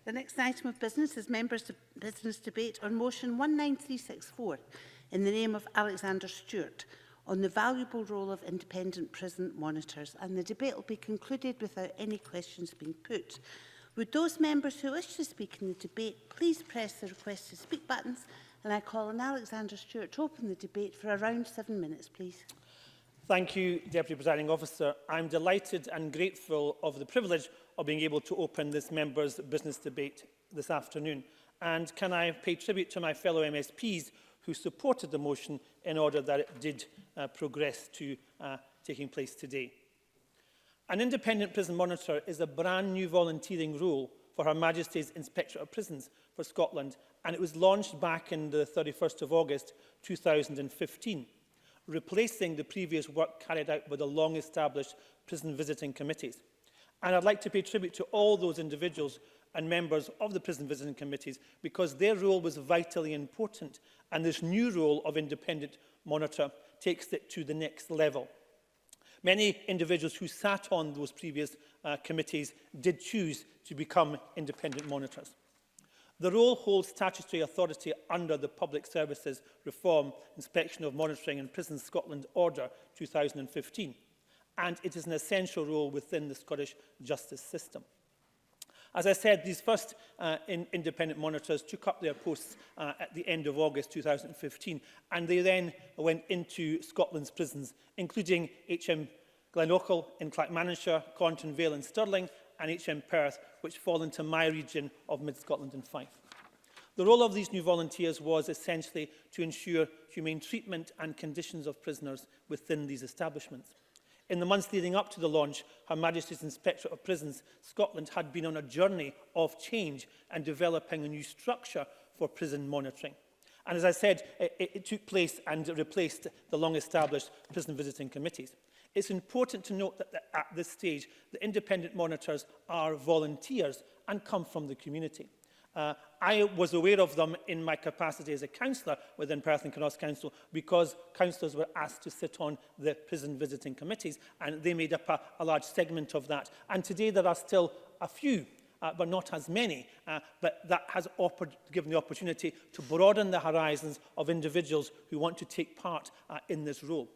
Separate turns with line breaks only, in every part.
The next item of business is members' business debate on motion 19364 in the name of Alexander Stewart on the valuable role of independent prison monitors, and the debate will be concluded without any questions being put. Would those members who wish to speak in the debate please press the request to speak buttons, and I call on Alexander Stewart to open the debate for around 7 minutes, please.
Thank you, Deputy Presiding Officer. I'm delighted and grateful of the privilege of being able to open this members' business debate this afternoon. And can I pay tribute to my fellow MSPs who supported the motion in order that it did progress to taking place today. An independent prison monitor is a brand new volunteering role for Her Majesty's Inspectorate of Prisons for Scotland, and it was launched back in the 31st of August 2015, replacing the previous work carried out by the long-established prison visiting committees. And I'd like to pay tribute to all those individuals and members of the prison visiting committees because their role was vitally important, and this new role of independent monitor takes it to the next level. Many individuals who sat on those previous committees did choose to become independent monitors. The role holds statutory authority under the Public Services Reform, Inspection of Monitoring in Prisons Scotland Order 2015, and it is an essential role within the Scottish justice system. As I said, these first independent monitors took up their posts at the end of August 2015, and they then went into Scotland's prisons, including HM Glenorchy in Clackmannanshire, Cornton Vale in Stirling, and HM Perth, which fall into my region of Mid-Scotland and Fife. The role of these new volunteers was essentially to ensure humane treatment and conditions of prisoners within these establishments. In the months leading up to the launch, Her Majesty's Inspectorate of Prisons Scotland had been on a journey of change and developing a new structure for prison monitoring. And as I said, it took place and replaced the long-established prison visiting committees. It's important to note that at this stage, the independent monitors are volunteers and come from the community. I was aware of them in my capacity as a councillor within Perth and Connaught Council because councillors were asked to sit on the prison visiting committees, and they made up a large segment of that. And today there are still a few, but not as many, but that has given the opportunity to broaden the horizons of individuals who want to take part in this role.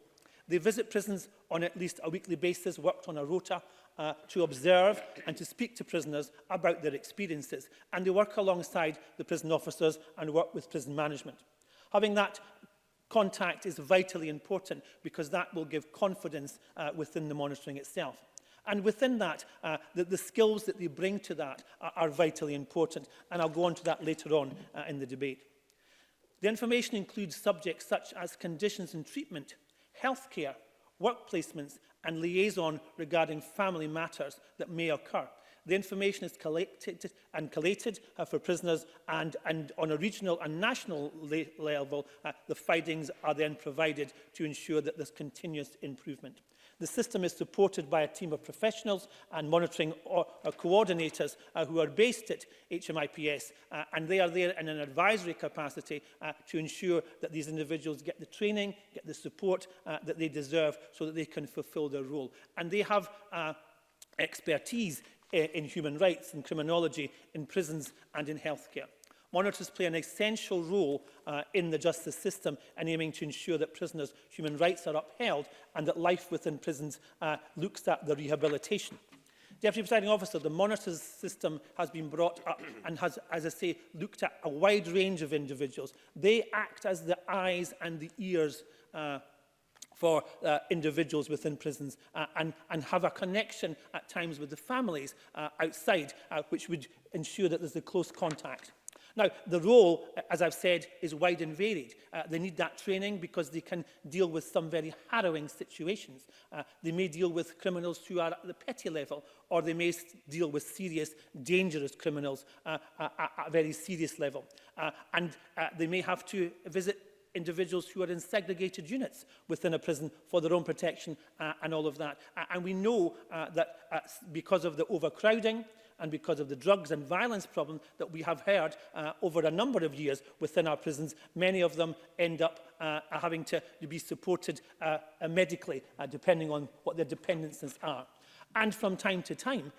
They visit prisons on at least a weekly basis, worked on a rota, to observe and to speak to prisoners about their experiences. And they work alongside the prison officers and work with prison management. Having that contact is vitally important because that will give confidence within the monitoring itself. And within that, the skills that they bring to that are vitally important. And I'll go on to that later on in the debate. The information includes subjects such as conditions and treatment, healthcare, work placements, and liaison regarding family matters that may occur. The information is collected and collated for prisoners, and on a regional and national level, the findings are then provided to ensure that there's continuous improvement. The system is supported by a team of professionals and monitoring coordinators who are based at HMIPS, and they are there in an advisory capacity to ensure that these individuals get the training, get the support that they deserve so that they can fulfil their role. And they have expertise in human rights, in criminology, in prisons and in healthcare. Monitors play an essential role in the justice system and aiming to ensure that prisoners' human rights are upheld and that life within prisons looks at the rehabilitation. Deputy Presiding Officer, the monitors system has been brought up and has, as I say, looked at a wide range of individuals. They act as the eyes and the ears for individuals within prisons and have a connection at times with the families outside, which would ensure that there's a close contact. Now, the role, as I've said, is wide and varied. They need that training because they can deal with some very harrowing situations. They may deal with criminals who are at the petty level, or they may deal with serious, dangerous criminals at a very serious level. And they may have to visit individuals who are in segregated units within a prison for their own protection and all of that. And we know that because of the overcrowding and because of the drugs and violence problem that we have heard over a number of years within our prisons, many of them end up having to be supported medically, depending on what their dependencies are. And from time to time,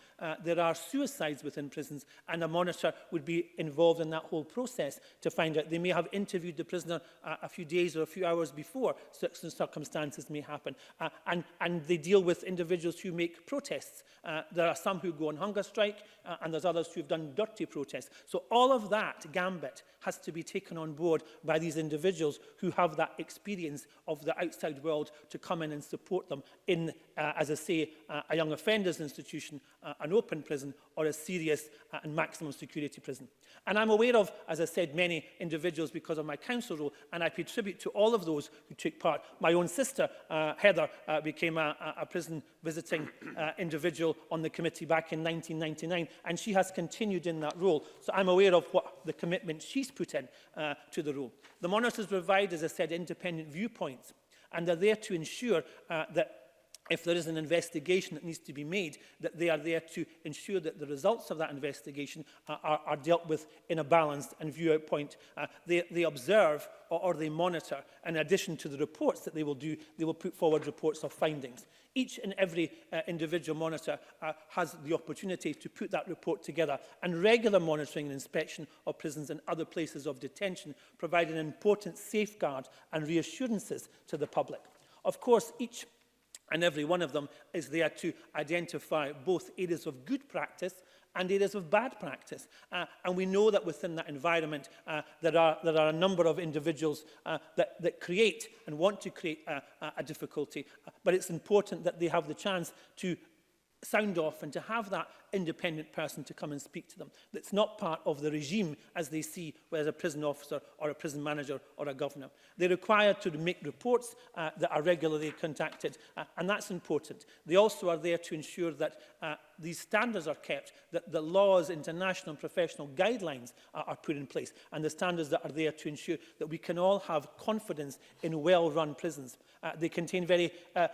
there are suicides within prisons, and a monitor would be involved in that whole process to find out. They may have interviewed the prisoner a few days or a few hours before certain circumstances may happen. And they deal with individuals who make protests. There are some who go on hunger strike, and there's others who have done dirty protests. So all of that gambit has to be taken on board by these individuals who have that experience of the outside world to come in and support them in, as I say, a young offenders institution, an open prison, or a serious and maximum security prison. And I'm aware of, as I said, many individuals because of my council role, and I pay tribute to all of those who took part. My own sister, Heather, became a prison visiting individual on the committee back in 1999, and she has continued in that role. So I'm aware of what the commitment she's put in to the role. The monitors provide, as I said, independent viewpoints, and they're there to ensure that if there is an investigation that needs to be made, that they are there to ensure that the results of that investigation are dealt with in a balanced and viewpoint. They observe or they monitor. In addition to the reports that they will do, they will put forward reports of findings. Each and every individual monitor has the opportunity to put that report together, and regular monitoring and inspection of prisons and other places of detention provide an important safeguard and reassurances to the public. Of course, each and every one of them is there to identify both areas of good practice and areas of bad practice. And we know that within that environment, there are a number of individuals that create and want to create a difficulty. But it's important that they have the chance to sound off and to have that independent person to come and speak to them. That's not part of the regime as they see whether a prison officer or a prison manager or a governor. They're required to make reports that are regularly contacted, and that's important. They also are there to ensure that these standards are kept, that the laws, international and professional guidelines are put in place, and the standards that are there to ensure that we can all have confidence in well-run prisons. They contain very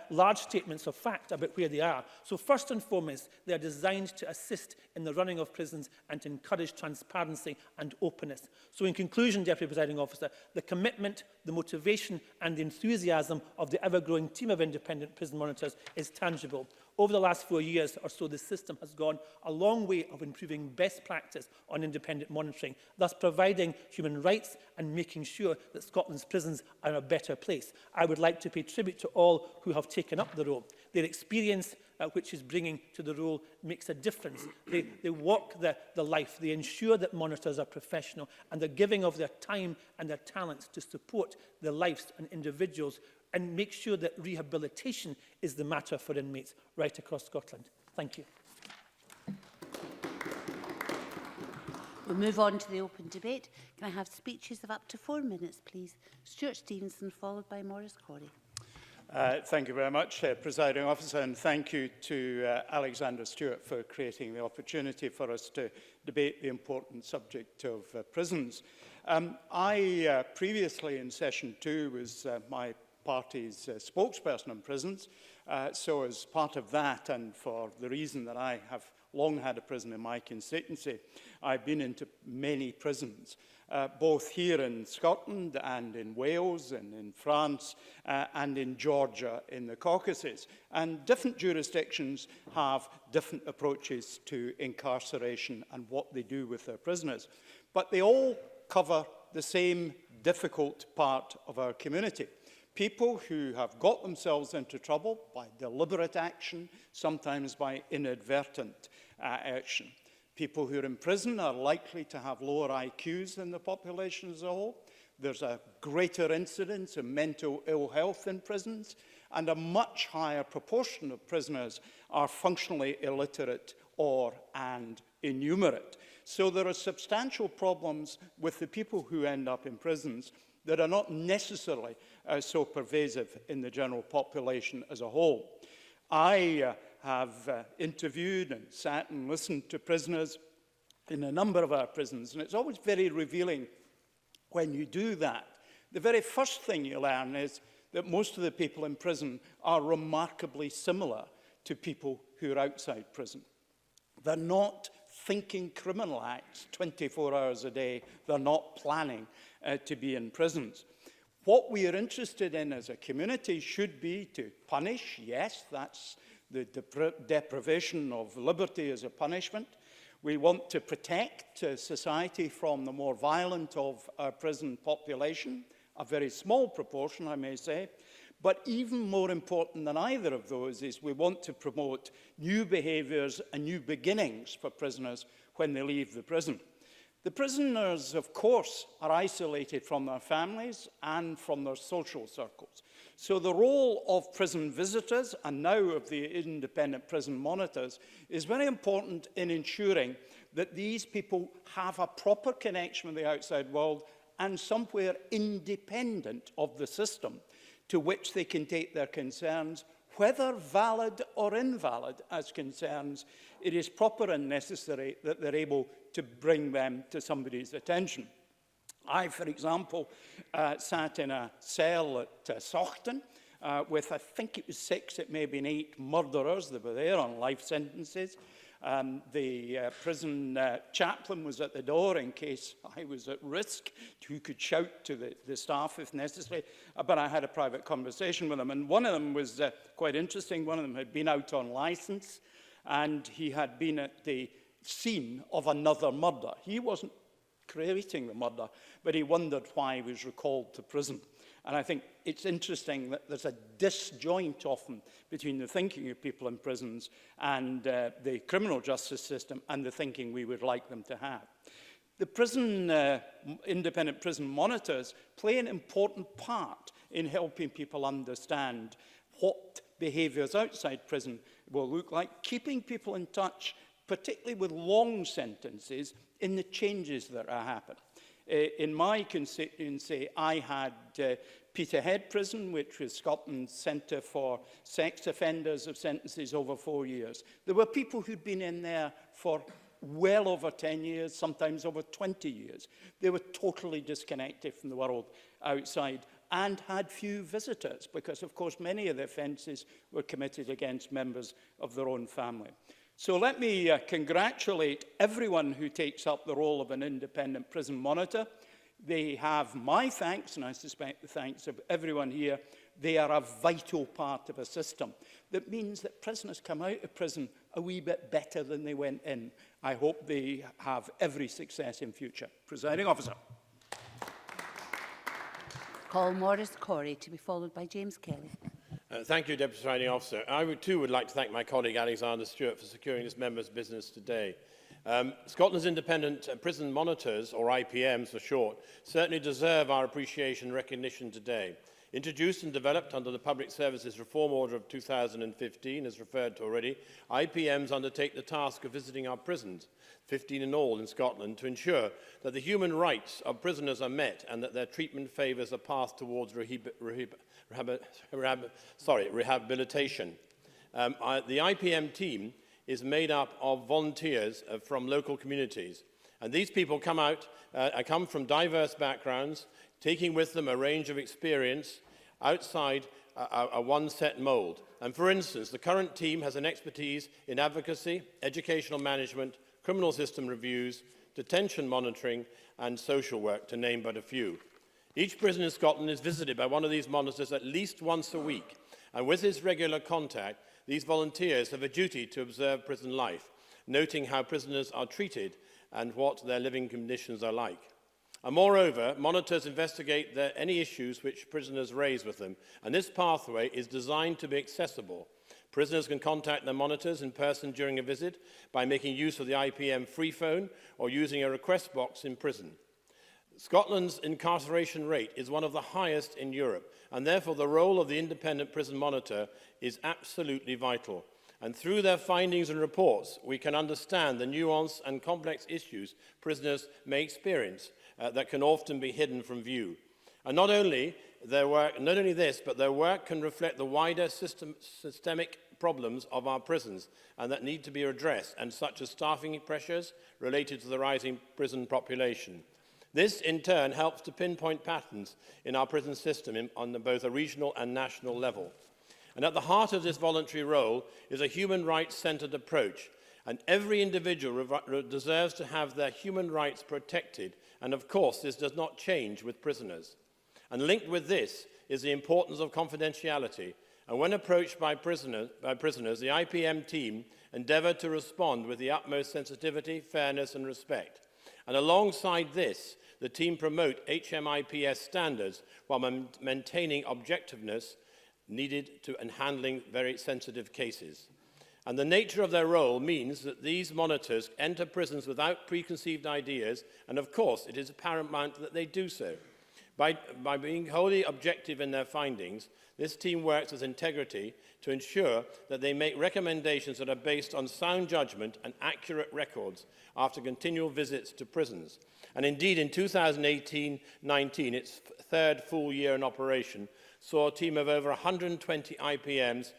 large statements of fact about where they are. So first and foremost, they are designed to assist in the running of prisons and to encourage transparency and openness. So in conclusion, Deputy Presiding Officer, the commitment, the motivation and the enthusiasm of the ever-growing team of independent prison monitors is tangible. Over the last 4 years or so, the system has gone a long way of improving best practice on independent monitoring, thus providing human rights and making sure that Scotland's prisons are a better place. I would like to pay tribute to all who have taken up the role. Their experience, which is bringing to the role, makes a difference. They walk the life. They ensure that monitors are professional, and they're giving of their time and their talents to support the lives and individuals and make sure that rehabilitation is the matter for inmates right across Scotland. Thank you.
We'll move on to the open debate. Can I have speeches of up to 4 minutes, please? Stuart Stevenson, followed by Maurice Corey.
Thank you very much, Presiding Officer, and thank you to Alexander Stewart for creating the opportunity for us to debate the important subject of prisons. I previously in session 2 was my party's spokesperson on prisons, so as part of that and for the reason that I have long had a prison in my constituency, I've been into many prisons. Both here in Scotland and in Wales and in France and in Georgia in the Caucasus. And different jurisdictions have different approaches to incarceration and what they do with their prisoners. But they all cover the same difficult part of our community. People who have got themselves into trouble by deliberate action, sometimes by inadvertent action. People who are in prison are likely to have lower IQs than the population as a whole. There's a greater incidence of mental ill health in prisons, and a much higher proportion of prisoners are functionally illiterate and innumerate. So there are substantial problems with the people who end up in prisons that are not necessarily so pervasive in the general population as a whole. I have interviewed and sat and listened to prisoners in a number of our prisons, and it's always very revealing when you do that. The very first thing you learn is that most of the people in prison are remarkably similar to people who are outside prison. They're not thinking criminal acts 24 hours a day. They're not planning to be in prisons. What we are interested in as a community should be to punish. Yes, that's the deprivation of liberty as a punishment. We want to protect society from the more violent of our prison population, a very small proportion, I may say. But even more important than either of those is we want to promote new behaviours and new beginnings for prisoners when they leave the prison. The prisoners, of course, are isolated from their families and from their social circles. So the role of prison visitors, and now of the independent prison monitors, is very important in ensuring that these people have a proper connection with the outside world and somewhere independent of the system to which they can take their concerns, whether valid or invalid as concerns. It is proper and necessary that they're able to bring them to somebody's attention. I, for example, sat in a cell at Saughton with, I think it was 6, it may have been 8 murderers that were there on life sentences. The prison chaplain was at the door in case I was at risk, who could shout to the staff if necessary. But I had a private conversation with them, and one of them was quite interesting. One of them had been out on licence, and he had been at the scene of another murder. He wasn't creating the murder, but he wondered why he was recalled to prison. And I think it's interesting that there's a disjoint often between the thinking of people in prisons and the criminal justice system and the thinking we would like them to have. The independent prison monitors play an important part in helping people understand what behaviours outside prison will look like, keeping people in touch, particularly with long sentences, in the changes that are happening. In my constituency, I had Peterhead Prison, which was Scotland's centre for sex offenders of sentences over 4 years. There were people who'd been in there for well over 10 years, sometimes over 20 years. They were totally disconnected from the world outside and had few visitors because, of course, many of the offences were committed against members of their own family. So let me congratulate everyone who takes up the role of an independent prison monitor. They have my thanks, and I suspect the thanks of everyone here. They are a vital part of a system that means that prisoners come out of prison a wee bit better than they went in. I hope they have every success in future. Presiding Officer.
Call Maurice Corrie to be followed by James Kelly.
Thank you, Deputy Presiding Officer. I too would like to thank my colleague Alexander Stewart for securing this member's business today. Scotland's independent prison monitors, or IPMs for short, certainly deserve our appreciation and recognition today. Introduced and developed under the Public Services Reform Order of 2015, as referred to already, IPMs undertake the task of visiting our prisons, 15 in all in Scotland, to ensure that the human rights of prisoners are met and that their treatment favours a path towards rehabilitation. The IPM team is made up of volunteers from local communities. And these people come from diverse backgrounds, taking with them a range of experience outside a one-set mould. And for instance, the current team has an expertise in advocacy, educational management, criminal system reviews, detention monitoring, and social work, to name but a few. Each prison in Scotland is visited by one of these monitors at least once a week, and with this regular contact, these volunteers have a duty to observe prison life, noting how prisoners are treated and what their living conditions are like. And moreover, monitors investigate any issues which prisoners raise with them, and this pathway is designed to be accessible. Prisoners can contact their monitors in person during a visit by making use of the IPM free phone or using a request box in prison. Scotland's incarceration rate is one of the highest in Europe, and therefore the role of the independent prison monitor is absolutely vital. And through their findings and reports, we can understand the nuance and complex issues prisoners may experience that can often be hidden from view. And not only this, but their work can reflect the wider systemic problems of our prisons and that need to be addressed, and such as staffing pressures related to the rising prison population. This, in turn, helps to pinpoint patterns in our prison system on both a regional and national level. And at the heart of this voluntary role is a human rights-centred approach, and every individual deserves to have their human rights protected, and of course this does not change with prisoners. And linked with this is the importance of confidentiality, And when approached by prisoners, the IPM team endeavoured to respond with the utmost sensitivity, fairness and respect. And alongside this, the team promote HMIPS standards while maintaining objectiveness needed in handling very sensitive cases. And the nature of their role means that these monitors enter prisons without preconceived ideas, and of course it is paramount that they do so. By being wholly objective in their findings, this team works with integrity to ensure that they make recommendations that are based on sound judgment and accurate records after continual visits to prisons. And indeed, in 2018-19, its third full year in operation, saw a team of over 120 IPMs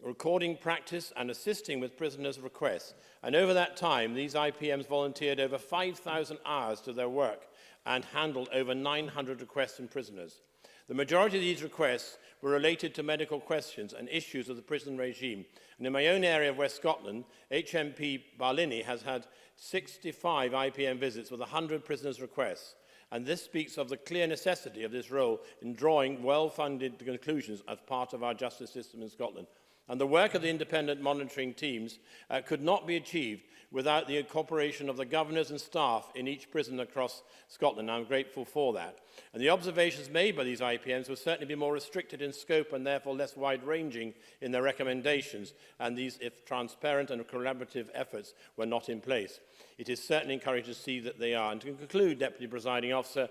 recording practice and assisting with prisoners' requests. And over that time, these IPMs volunteered over 5,000 hours to their work and handled over 900 requests from prisoners. The majority of these requests were related to medical questions and issues of the prison regime. And in my own area of West Scotland, HMP Barlinnie has had 65 IPM visits with 100 prisoners' requests. And this speaks of the clear necessity of this role in drawing well-funded conclusions as part of our justice system in Scotland. And the work of the independent monitoring teams could not be achieved without the cooperation of the governors and staff in each prison across Scotland. I'm grateful for that. And the observations made by these IPMs will certainly be more restricted in scope and therefore less wide-ranging in their recommendations, and these, if transparent and collaborative efforts were not in place. It is certainly encouraging to see that they are. And to conclude, Deputy Presiding Officer,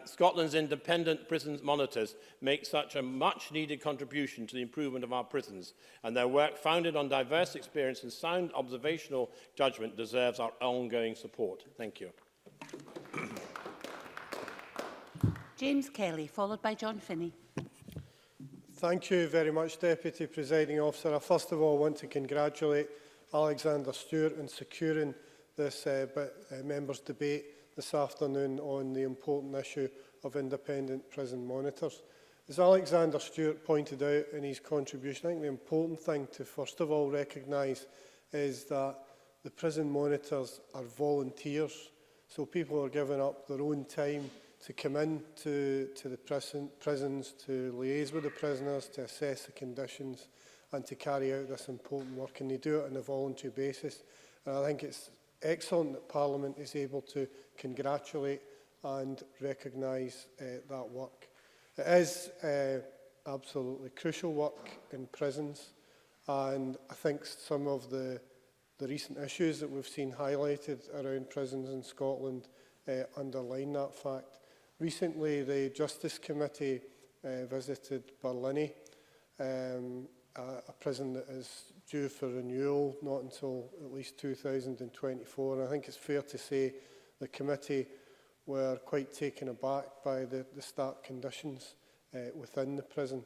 Scotland's independent prisons monitors make such a much-needed contribution to the improvement of our prisons, and their work, founded on diverse experience and sound observational judgment, deserves our ongoing support. Thank you.
James Kelly, followed by John Finney.
Thank you very much, Deputy Presiding Officer. I first of all want to congratulate Alexander Stewart in securing this members' debate this afternoon on the important issue of independent prison monitors. As Alexander Stewart pointed out in his contribution, I think the important thing to first of all recognise is that the prison monitors are volunteers, so people are giving up their own time to come in to the prisons, to liaise with the prisoners, to assess the conditions and to carry out this important work, and they do it on a voluntary basis. And I think it's excellent that Parliament is able to congratulate and recognise that work. It is absolutely crucial work in prisons, and I think some of the recent issues that we've seen highlighted around prisons in Scotland underline that fact. Recently, the Justice Committee visited Barlinnie, a prison that is due for renewal not until at least 2024. And I think it's fair to say the committee were quite taken aback by the stark conditions within the prison.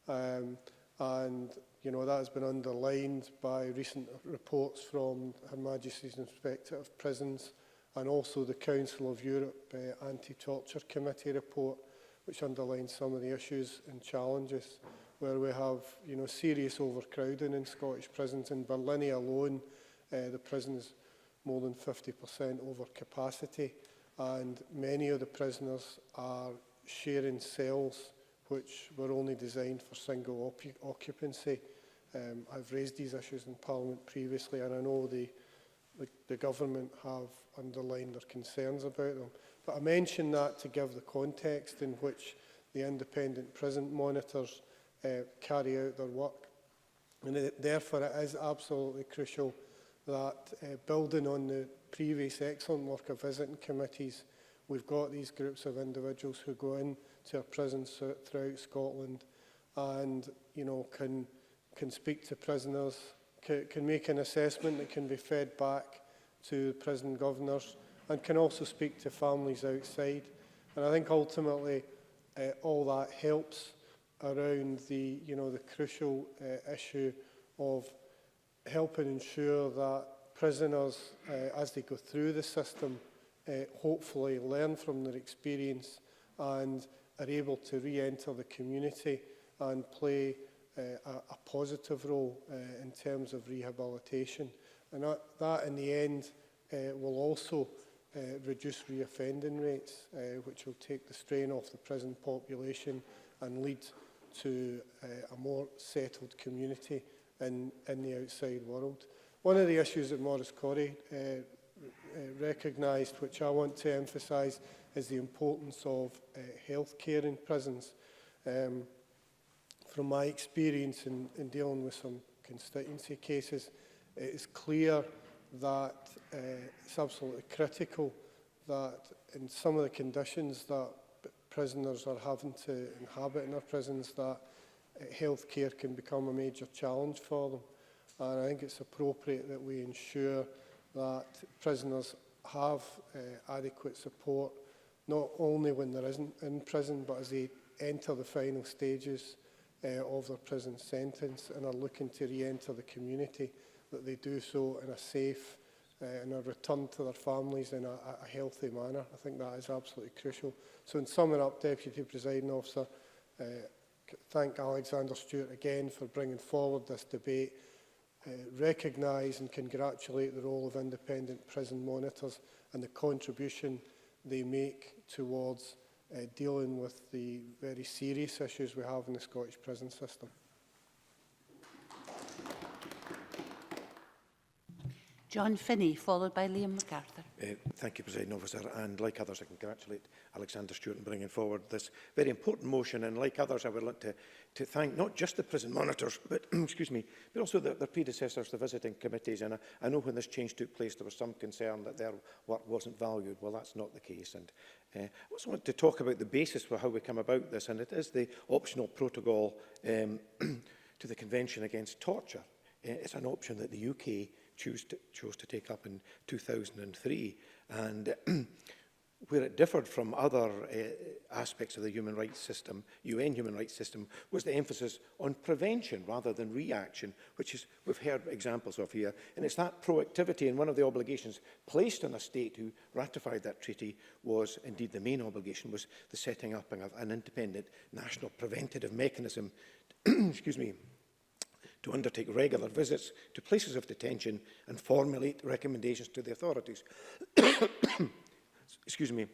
And you know, that has been underlined by recent reports from Her Majesty's Inspector of Prisons and also the Council of Europe Anti-Torture Committee report, which underlines some of the issues and challenges where we have, you know, serious overcrowding in Scottish prisons. In Barlinnie alone, the prison is more than 50% over capacity, and many of the prisoners are sharing cells which were only designed for single occupancy. I've raised these issues in Parliament previously, and I know the government have underlined their concerns about them. But I mention that to give the context in which the independent prison monitors carry out their work. And therefore it is absolutely crucial that building on the previous excellent work of visiting committees, we've got these groups of individuals who go into our prisons throughout Scotland and, you know, can speak to prisoners, can make an assessment that can be fed back to prison governors, and can also speak to families outside. And I think ultimately all that helps around the, you know, the crucial issue of helping ensure that prisoners, as they go through the system, hopefully learn from their experience and are able to re-enter the community and play a positive role in terms of rehabilitation. And that in the end will also reduce reoffending rates, which will take the strain off the prison population and lead to a more settled community in the outside world. One of the issues that Maurice Corrie recognised, which I want to emphasise, is the importance of healthcare in prisons. From my experience in dealing with some constituency cases, it is clear that it's absolutely critical that in some of the conditions that prisoners are having to inhabit in our prisons, that healthcare can become a major challenge for them. And I think it's appropriate that we ensure that prisoners have adequate support, not only when they're in prison, but as they enter the final stages of their prison sentence and are looking to re-enter the community, that they do so in a safe and a return to their families in a healthy manner. I think that is absolutely crucial. So in summing up, Deputy Presiding Officer, thank Alexander Stewart again for bringing forward this debate, recognise and congratulate the role of independent prison monitors and the contribution they make towards dealing with the very serious issues we have in the Scottish prison system.
John Finney, followed by Liam MacArthur.
Thank you, Presiding Officer. And like others, I congratulate Alexander Stewart in bringing forward this very important motion. And like others, I would like to thank not just the prison monitors, but excuse me, but also their predecessors, the visiting committees. And I know when this change took place, there was some concern that their work wasn't valued. Well, that's not the case. And I also want to talk about the basis for how we come about this, and it is the optional protocol to the Convention Against Torture. It's an option that the UK chose to take up in 2003, and where it differed from other aspects of the human rights system, UN human rights system, was the emphasis on prevention rather than reaction, which is we've heard examples of here. And it's that proactivity, and one of the obligations placed on a state who ratified that treaty was, indeed the main obligation, was the setting up of an independent national preventative mechanism, excuse me, to undertake regular visits to places of detention and formulate recommendations to the authorities. Excuse me.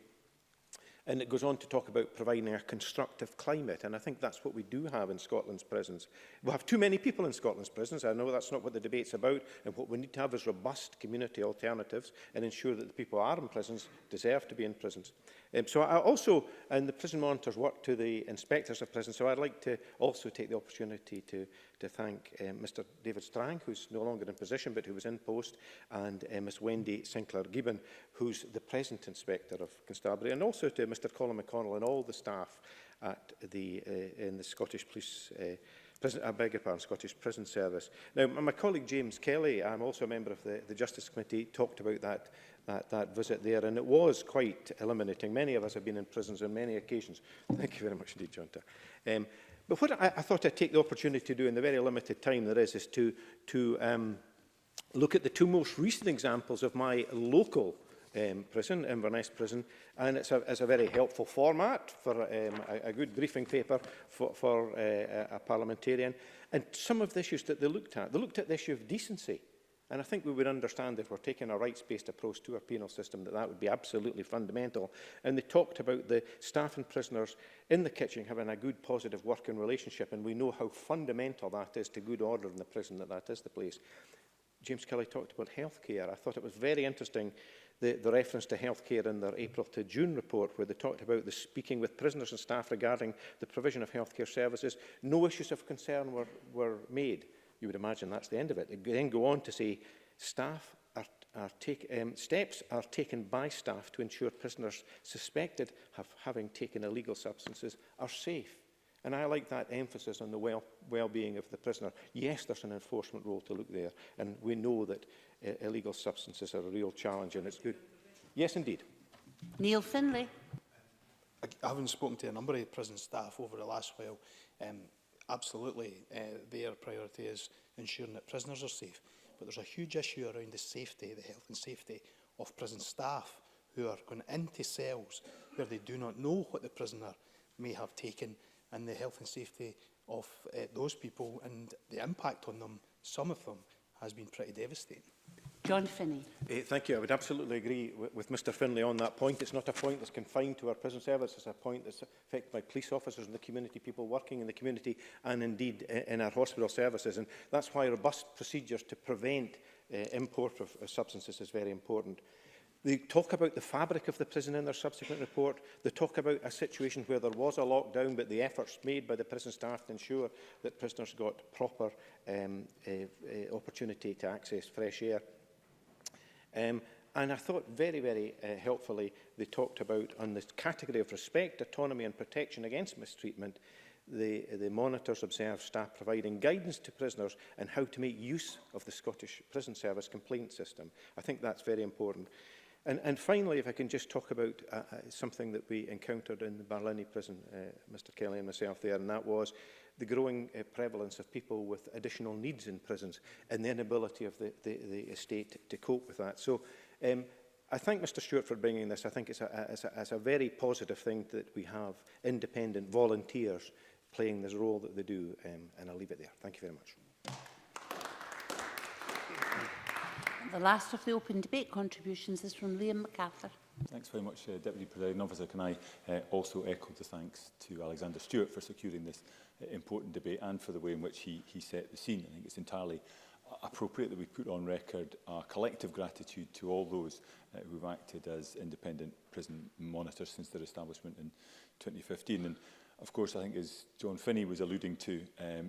And it goes on to talk about providing a constructive climate, and I think that's what we do have in Scotland's prisons. We have too many people in Scotland's prisons. I know that's not what the debate's about, and what we need to have is robust community alternatives and ensure that the people who are in prisons deserve to be in prisons. So I also, and the prison monitors work to the inspectors of prisons, so I'd like to also take the opportunity to thank Mr David Strang, who's no longer in position but who was in post, and Ms Wendy Sinclair-Gibbon, who's the present inspector of Constabulary, and also to Mr Colin McConnell and all the staff at in the Scottish Police Scottish Prison Service. Now, my colleague James Kelly, I'm also a member of the Justice Committee, talked about that visit there, and it was quite illuminating. Many of us have been in prisons on many occasions. Thank you very much indeed, John. But what I thought I'd take the opportunity to do in the very limited time there is to look at the two most recent examples of my local prison, Inverness Prison, and it's a very helpful format for a good briefing paper for a parliamentarian. And some of the issues that they looked at the issue of decency. And I think we would understand if we're taking a rights-based approach to our penal system that would be absolutely fundamental. And they talked about the staff and prisoners in the kitchen having a good, positive working relationship, and we know how fundamental that is to good order in the prison, that is the place. James Kelly talked about healthcare. I thought it was very interesting, the reference to healthcare in their April to June report, where they talked about the speaking with prisoners and staff regarding the provision of healthcare services. No issues of concern were made. You would imagine that's the end of it. They then go on to say steps are taken by staff to ensure prisoners suspected of having taken illegal substances are safe. And I like that emphasis on the well-being of the prisoner. Yes, there's an enforcement role to look there, and we know that illegal substances are a real challenge, and it's good. Yes, indeed.
Neil Finlay.
Having spoken to a number of prison staff over the last while, absolutely their priority is ensuring that prisoners are safe. But there's a huge issue around the safety, the health and safety of prison staff who are going into cells where they do not know what the prisoner may have taken, and the health and safety of those people and the impact on them, some of them, has been pretty devastating.
John Finney.
Thank you. I would absolutely agree with Mr Finlay on that point. It's not a point that's confined to our prison service. It's a point that's affected by police officers in the community, people working in the community, and indeed in our hospital services. And that's why robust procedures to prevent import of substances is very important. They talk about the fabric of the prison in their subsequent report. They talk about a situation where there was a lockdown, but the efforts made by the prison staff to ensure that prisoners got proper opportunity to access fresh air. And I thought very helpfully they talked about, on the category of respect, autonomy and protection against mistreatment, the monitors observe staff providing guidance to prisoners on how to make use of the Scottish Prison Service complaint system. I think that's very important. And finally, if I can just talk about something that we encountered in the Barlinnie prison, Mr Kelly and myself there, and that was the growing prevalence of people with additional needs in prisons and the inability of the estate to cope with that. So I thank Mr Stewart for bringing this. I think it's a very positive thing that we have independent volunteers playing this role that they do, and I'll leave it there. Thank you very much.
The last of the open debate contributions is from Liam MacArthur.
Thanks very much, Deputy Presiding Officer. Can I also echo the thanks to Alexander Stewart for securing this important debate and for the way in which he set the scene. I think it's entirely appropriate that we put on record our collective gratitude to all those who've acted as independent prison monitors since their establishment in 2015. And of course, I think, as John Finney was alluding to,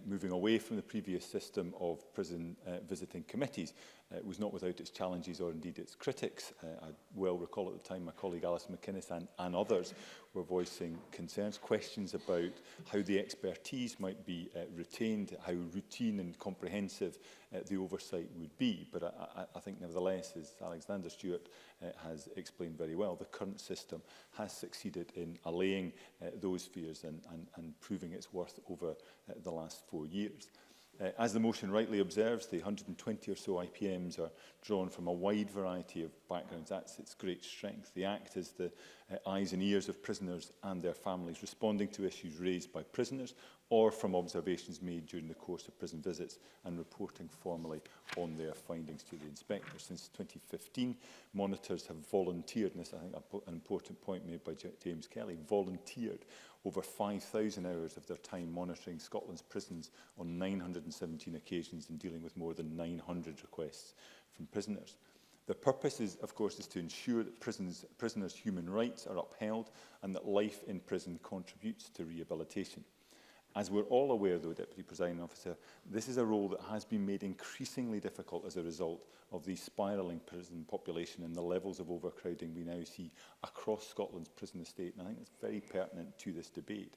moving away from the previous system of prison visiting committees was not without its challenges or indeed its critics. I well recall at the time my colleague Alison McInnes and others were voicing concerns, questions about how the expertise might be retained, how routine and comprehensive the oversight would be. But I think nevertheless, as Alexander Stewart has explained very well, the current system has succeeded in allaying those fears and proving its worth over the last 4 years. As the motion rightly observes, the 120 or so IPMs are drawn from a wide variety of backgrounds. That's its great strength. They act as the eyes and ears of prisoners and their families, responding to issues raised by prisoners or from observations made during the course of prison visits and reporting formally on their findings to the inspector. Since 2015, monitors have volunteered, and this I think an important point made by James Kelly, volunteered over 5,000 hours of their time monitoring Scotland's prisons on 917 occasions and dealing with more than 900 requests from prisoners. The purpose, of course, is to ensure that prisoners' human rights are upheld and that life in prison contributes to rehabilitation. As we're all aware, though, Deputy Presiding Officer, this is a role that has been made increasingly difficult as a result of the spiralling prison population and the levels of overcrowding we now see across Scotland's prison estate. And I think it's very pertinent to this debate.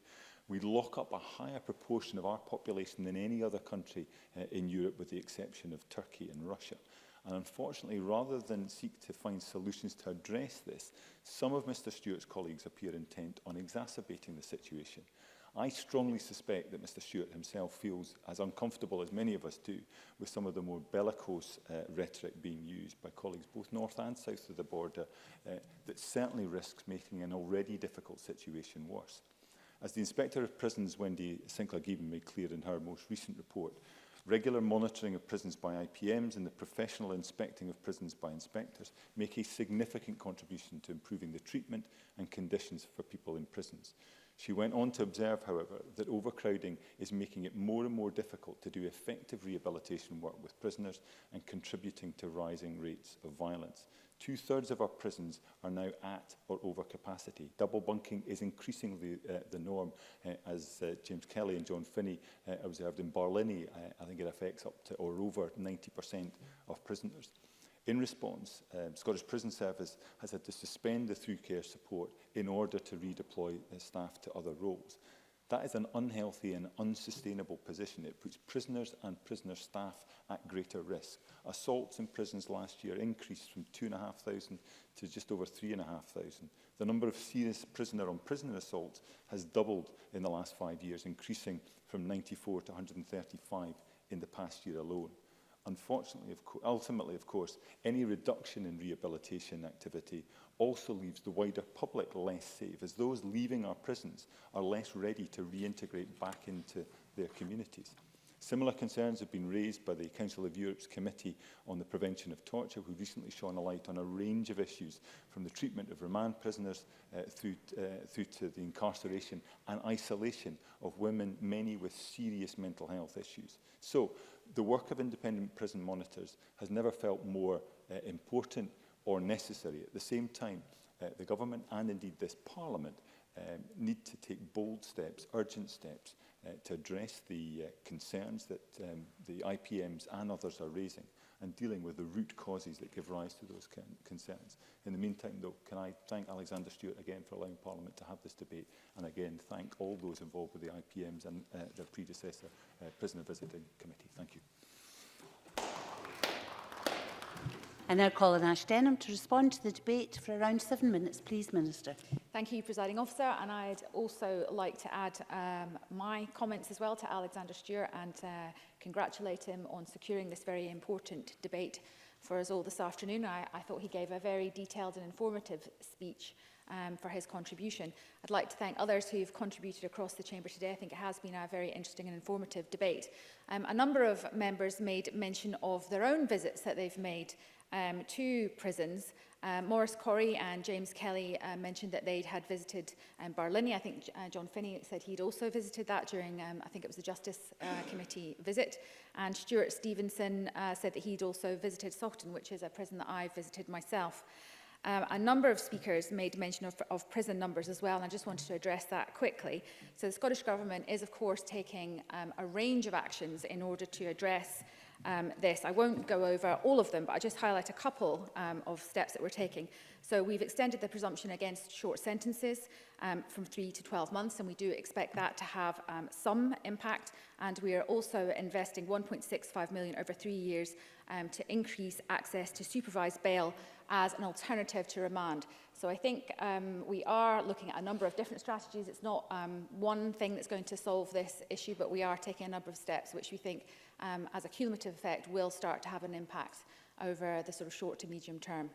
We lock up a higher proportion of our population than any other country in Europe, with the exception of Turkey and Russia. And unfortunately, rather than seek to find solutions to address this, some of Mr Stewart's colleagues appear intent on exacerbating the situation. I strongly suspect that Mr Stewart himself feels as uncomfortable as many of us do with some of the more bellicose rhetoric being used by colleagues both north and south of the border that certainly risks making an already difficult situation worse. As the Inspector of Prisons, Wendy Sinclair-Gibbon, made clear in her most recent report, regular monitoring of prisons by IPMs and the professional inspecting of prisons by inspectors make a significant contribution to improving the treatment and conditions for people in prisons. She went on to observe, however, that overcrowding is making it more and more difficult to do effective rehabilitation work with prisoners and contributing to rising rates of violence. 2/3 of our prisons are now at or over capacity. Double bunking is increasingly the norm, as James Kelly and John Finney observed in Barlinnie. I think it affects up to or over 90% of prisoners. In response, Scottish Prison Service has had to suspend the through care support in order to redeploy staff to other roles. That is an unhealthy and unsustainable position. It puts prisoners and prisoner staff at greater risk. Assaults in prisons last year increased from 2,500 to just over 3,500. The number of serious prisoner-on-prisoner assaults has doubled in the last 5 years, increasing from 94 to 135 in the past year alone. Unfortunately, ultimately, of course, any reduction in rehabilitation activity also leaves the wider public less safe, as those leaving our prisons are less ready to reintegrate back into their communities. Similar concerns have been raised by the Council of Europe's Committee on the Prevention of Torture, who recently shone a light on a range of issues, from the treatment of remand prisoners through to the incarceration and isolation of women, many with serious mental health issues. So, the work of independent prison monitors has never felt more important or necessary. At the same time, the Government and indeed this Parliament need to take bold steps, urgent steps, to address the concerns that the IPMs and others are raising, and dealing with the root causes that give rise to those concerns. In the meantime, though, can I thank Alexander Stewart again for allowing Parliament to have this debate, and again thank all those involved with the IPMs and their predecessor Prisoner Visiting Committee. Thank you.
I now call on Ash Denham to respond to the debate for around 7 minutes. Please, Minister.
Thank you, Presiding Officer, and I'd also like to add my comments as well to Alexander Stewart and congratulate him on securing this very important debate for us all this afternoon. I thought he gave a very detailed and informative speech for his contribution. I'd like to thank others who've contributed across the Chamber today. I think it has been a very interesting and informative debate. A number of members made mention of their own visits that they've made to prisons. Maurice Corrie and James Kelly mentioned that they had visited Barlinnie. I think John Finney said he'd also visited that during, I think it was the Justice Committee visit. And Stuart Stevenson said that he'd also visited Saughton, which is a prison that I visited myself. A number of speakers made mention of prison numbers as well, and I just wanted to address that quickly. So the Scottish Government is, of course, taking a range of actions in order to address this. I won't go over all of them, but I just highlight a couple of steps that we're taking. So we've extended the presumption against short sentences from 3 to 12 months, and we do expect that to have some impact. And we are also investing 1.65 million over 3 years to increase access to supervised bail as an alternative to remand. So I think we are looking at a number of different strategies. It's not one thing that's going to solve this issue, but we are taking a number of steps which we think, as a cumulative effect, will start to have an impact over the sort of short to medium term.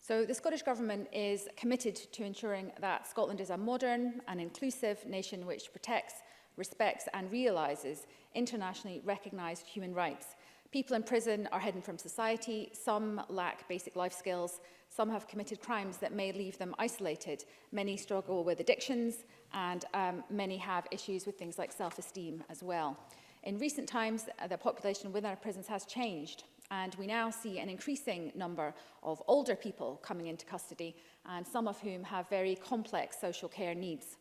So the Scottish Government is committed to ensuring that Scotland is a modern and inclusive nation which protects, respects and realises internationally recognised human rights. People in prison are hidden from society, some lack basic life skills, some have committed crimes that may leave them isolated, many struggle with addictions, and many have issues with things like self-esteem as well. In recent times, the population within our prisons has changed, and we now see an increasing number of older people coming into custody, and some of whom have very complex social care needs.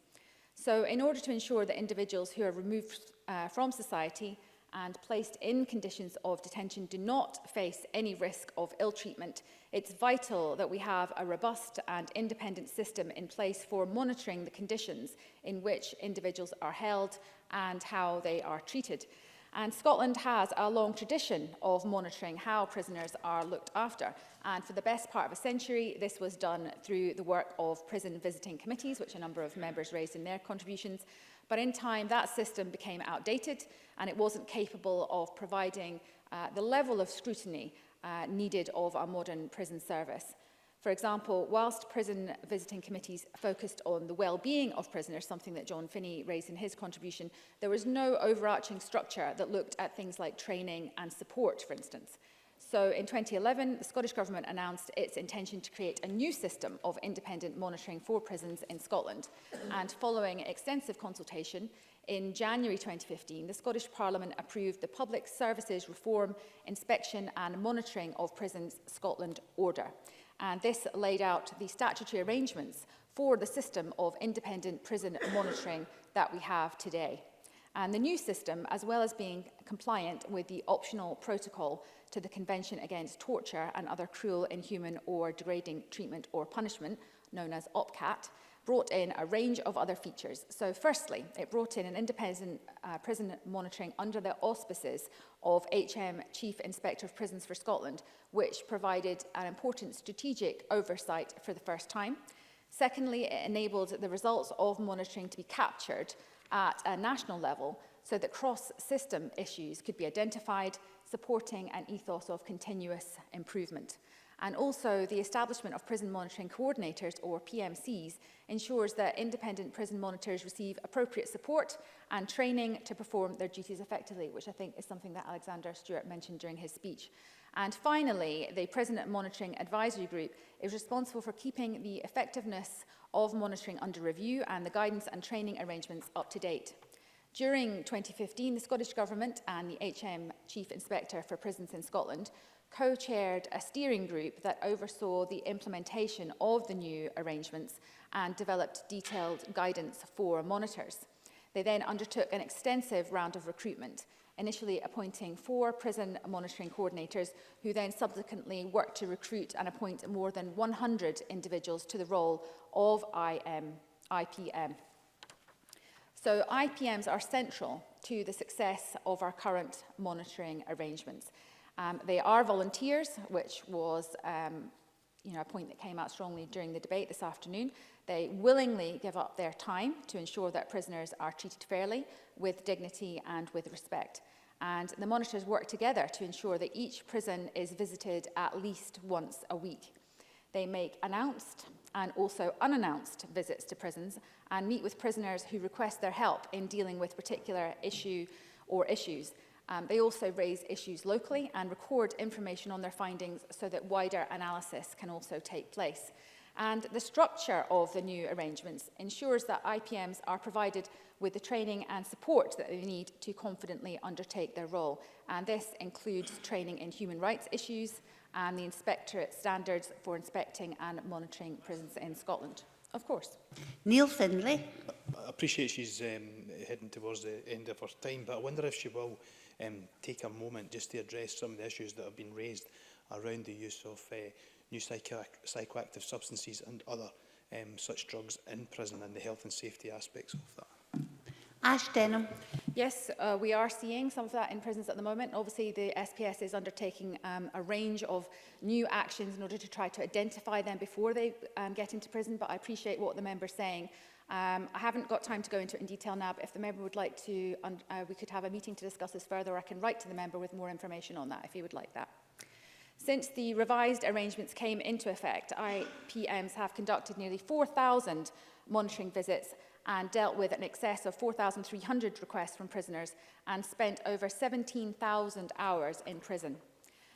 So in order to ensure that individuals who are removed from society and placed in conditions of detention do not face any risk of ill treatment, it's vital that we have a robust and independent system in place for monitoring the conditions in which individuals are held and how they are treated. And Scotland has a long tradition of monitoring how prisoners are looked after. And for the best part of a century, this was done through the work of prison visiting committees, which a number of members raised in their contributions. But in time, that system became outdated, and it wasn't capable of providing the level of scrutiny needed of a modern prison service. For example, whilst prison visiting committees focused on the well-being of prisoners, something that John Finney raised in his contribution, there was no overarching structure that looked at things like training and support, for instance. So in 2011, the Scottish Government announced its intention to create a new system of independent monitoring for prisons in Scotland. And following extensive consultation, in January 2015, the Scottish Parliament approved the Public Services Reform, Inspection and Monitoring of Prisons Scotland Order. And this laid out the statutory arrangements for the system of independent prison monitoring that we have today. And the new system, as well as being compliant with the optional protocol to the Convention Against Torture and Other Cruel, Inhuman or Degrading Treatment or Punishment, known as OPCAT, brought in a range of other features. So firstly, it brought in an independent prison monitoring under the auspices of HM Chief Inspector of Prisons for Scotland, which provided an important strategic oversight for the first time. Secondly, it enabled the results of monitoring to be captured at a national level so that cross-system issues could be identified, supporting an ethos of continuous improvement. And also the establishment of prison monitoring coordinators, or PMCs, ensures that independent prison monitors receive appropriate support and training to perform their duties effectively, which I think is something that Alexander Stewart mentioned during his speech. And finally, the Prison Monitoring Advisory Group is responsible for keeping the effectiveness of monitoring under review and the guidance and training arrangements up to date. During 2015, the Scottish Government and the HM Chief Inspector for Prisons in Scotland co-chaired a steering group that oversaw the implementation of the new arrangements and developed detailed guidance for monitors. They then undertook an extensive round of recruitment, initially appointing 4 prison monitoring coordinators, who then subsequently worked to recruit and appoint more than 100 individuals to the role of IPM. So IPMs are central to the success of our current monitoring arrangements. They are volunteers, which was a point that came out strongly during the debate this afternoon. They willingly give up their time to ensure that prisoners are treated fairly, with dignity and with respect. And the monitors work together to ensure that each prison is visited at least once a week. They make announced and also unannounced visits to prisons and meet with prisoners who request their help in dealing with particular issue or issues. They also raise issues locally and record information on their findings so that wider analysis can also take place. And the structure of the new arrangements ensures that IPMs are provided with the training and support that they need to confidently undertake their role. And this includes training in human rights issues and the Inspectorate standards for inspecting and monitoring prisons in Scotland, of course.
Neil Findlay.
I appreciate she's heading towards the end of her time, but I wonder if she will take a moment just to address some of the issues that have been raised around the use of new psychoactive substances and other such drugs in prison and the health and safety aspects of that.
Ash Denham.
Yes, we are seeing some of that in prisons at the moment. Obviously, the SPS is undertaking a range of new actions in order to try to identify them before they get into prison, but I appreciate what the member's saying. I haven't got time to go into it in detail now, but if the member would like to, we could have a meeting to discuss this further, or I can write to the member with more information on that, if he would like that. Since the revised arrangements came into effect, IPMs have conducted nearly 4,000 monitoring visits and dealt with an excess of 4,300 requests from prisoners and spent over 17,000 hours in prison.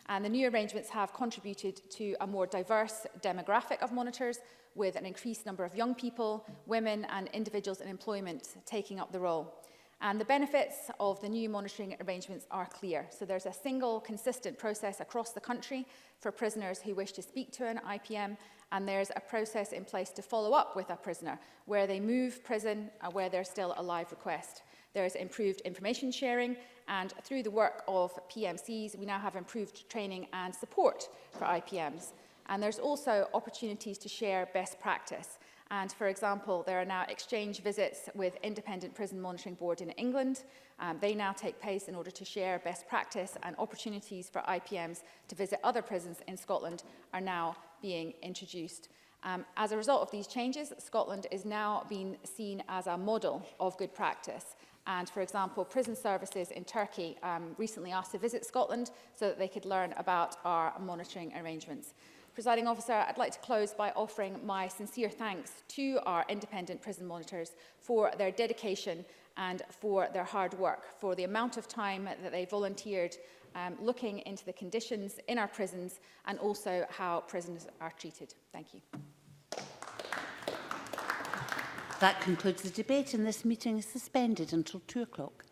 And the new arrangements have contributed to a more diverse demographic of monitors, with an increased number of young people, women and individuals in employment taking up the role. And the benefits of the new monitoring arrangements are clear. So there's a single, consistent process across the country for prisoners who wish to speak to an IPM, and there's a process in place to follow up with a prisoner where they move prison, where there's still a live request. There's improved information sharing, and through the work of PMCs, we now have improved training and support for IPMs. And there's also opportunities to share best practice. And for example, there are now exchange visits with Independent Prison Monitoring Board in England. They now take place in order to share best practice, and opportunities for IPMs to visit other prisons in Scotland are now being introduced. As a result of these changes, Scotland is now being seen as a model of good practice. And for example, prison services in Turkey recently asked to visit Scotland so that they could learn about our monitoring arrangements. Presiding Officer, I'd like to close by offering my sincere thanks to our independent prison monitors for their dedication and for their hard work, for the amount of time that they volunteered looking into the conditions in our prisons and also how prisoners are treated. Thank you.
That concludes the debate, and this meeting is suspended until 2 o'clock.